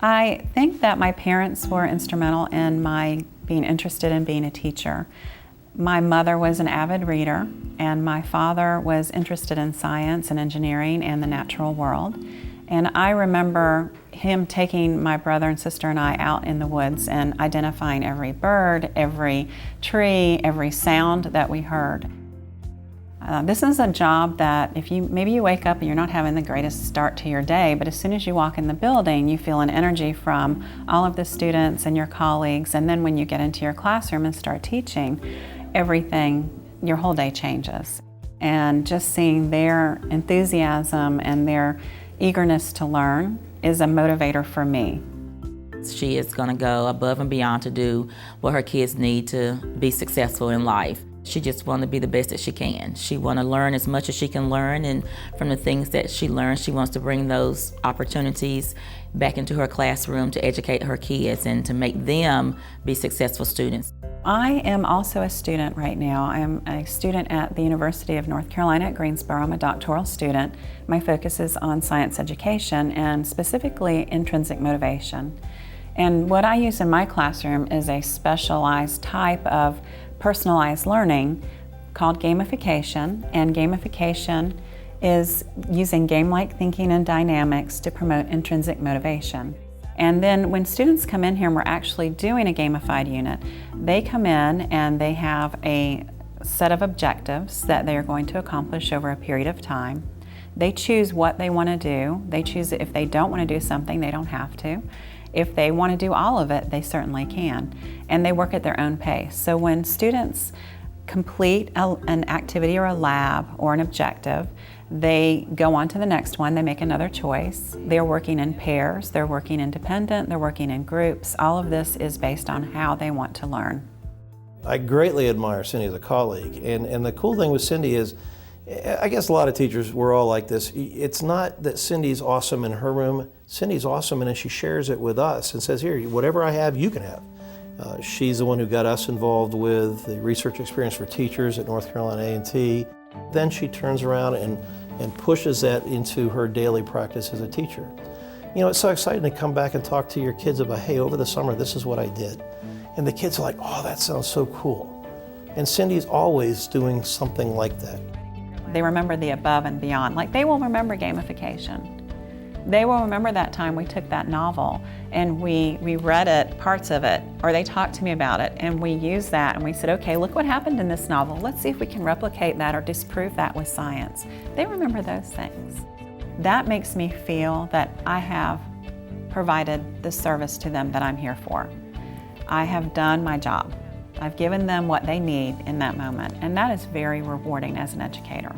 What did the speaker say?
I think that my parents were instrumental in my being interested in being a teacher. My mother was an avid reader, and my father was interested in science and engineering and the natural world. And I remember him taking my brother and sister and I out in the woods and identifying every bird, every tree, every sound that we heard. This is a job that maybe you wake up and you're not having the greatest start to your day, but as soon as you walk in the building, you feel an energy from all of the students and your colleagues, and then when you get into your classroom and start teaching, your whole day changes. And just seeing their enthusiasm and their eagerness to learn is a motivator for me. She is going to go above and beyond to do what her kids need to be successful in life. She just wants to be the best that she can. She wants to learn as much as she can learn, and from the things that she learns, she wants to bring those opportunities back into her classroom to educate her kids and to make them be successful students. I am also a student right now. I am a student at the University of North Carolina at Greensboro. I'm a doctoral student. My focus is on science education and specifically intrinsic motivation. And what I use in my classroom is a specialized type of personalized learning called gamification, and gamification is using game-like thinking and dynamics to promote intrinsic motivation. And then when students come in here and we're actually doing a gamified unit, they come in and they have a set of objectives that they are going to accomplish over a period of time. They choose what they want to do. They choose if they don't want to do something, they don't have to. If they want to do all of it, they certainly can. And they work at their own pace. So when students complete an activity or a lab or an objective, they go on to the next one, they make another choice. They're working in pairs, they're working independent, they're working in groups. All of this is based on how they want to learn. I greatly admire Cindy as a colleague, and the cool thing with Cindy is, I guess a lot of teachers, we're all like this. It's not that Cindy's awesome in her room. Cindy's awesome, and then she shares it with us and says, here, whatever I have, you can have. She's the one who got us involved with the research experience for teachers at North Carolina A&T. Then she turns around and pushes that into her daily practice as a teacher. You know, it's so exciting to come back and talk to your kids about, hey, over the summer, this is what I did. And the kids are like, oh, that sounds so cool. And Cindy's always doing something like that. They remember the above and beyond. Like, they will remember gamification. They will remember that time we took that novel and we read it, parts of it, or they talked to me about it, and we used that and we said, okay, look what happened in this novel. Let's see if we can replicate that or disprove that with science. They remember those things. That makes me feel that I have provided the service to them that I'm here for. I have done my job. I've given them what they need in that moment, and that is very rewarding as an educator.